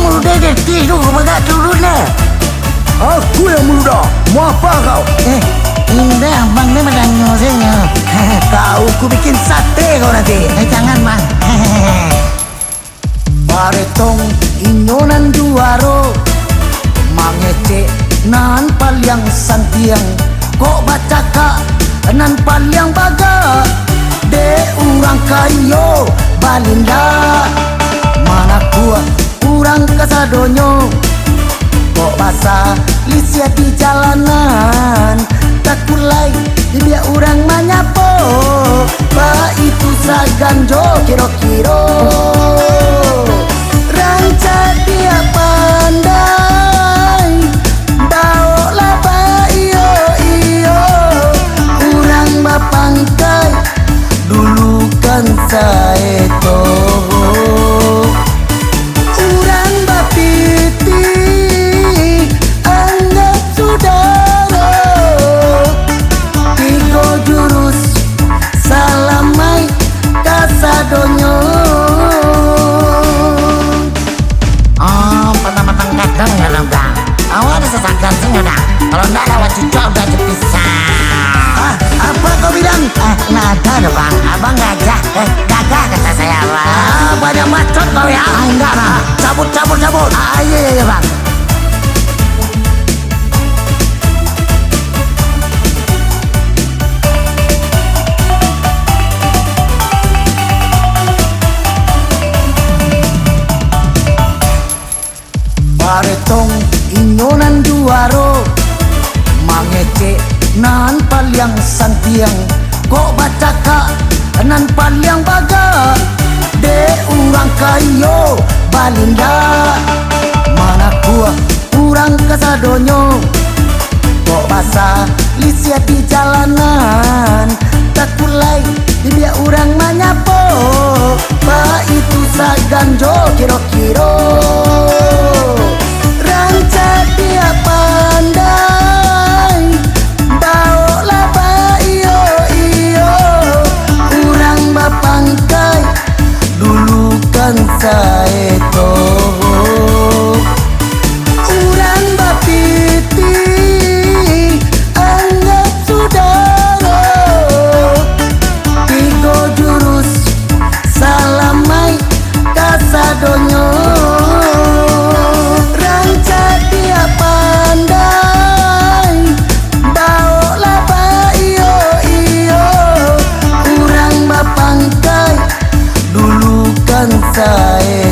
meludah deh, tidur bagak turun lah. Aku yang meludah. Mau apa kau? Indah bang ni macam nyosenya. Kau ku bikin sate kau nanti. Jangan bang. Baretong inyonan juaro mangece nan palyang santiang kok baca kak nan palyang baga de urang kayo balinda mana kuat urang kasadonyo kok basa lisia di jalanan tak kulai dia urang manyapo ba itu saganjo kiro-kiro ranca dia pandai bawa ba iyo iyo urang bapangkai dulu kan saya urang bapiti anggap saudara Tigo Jurus salamai kasadonyo. Petang-petang kadang ya lah bang. Awal ada sesakan sih dah. Kalau ndak lewat cucok udah dipisah. Apa kau bilang? Nada ada bang. Abang gajah. Gagah kata saya bang. Banyak macet kau ya. Enggak bang. Cabut. Iya bang. Baretong inyonan juaro mangece nan palyang santiang kok baca kak nan palyang baga de urang kayo balinda mana kuat urang kasadonyo kok basa lisia di jalanan tak kulai dia urang manyapo ba itu saganjo kiro-kiro ranca dia pandai bawa ba iyo iyo urang bapangkai dulu kan saya urang bapiti anggap saudara Tigo Jurus salamai kasadonyo ranca dia pandai bawa ba iyo iyo urang bapangkai dulu kan saya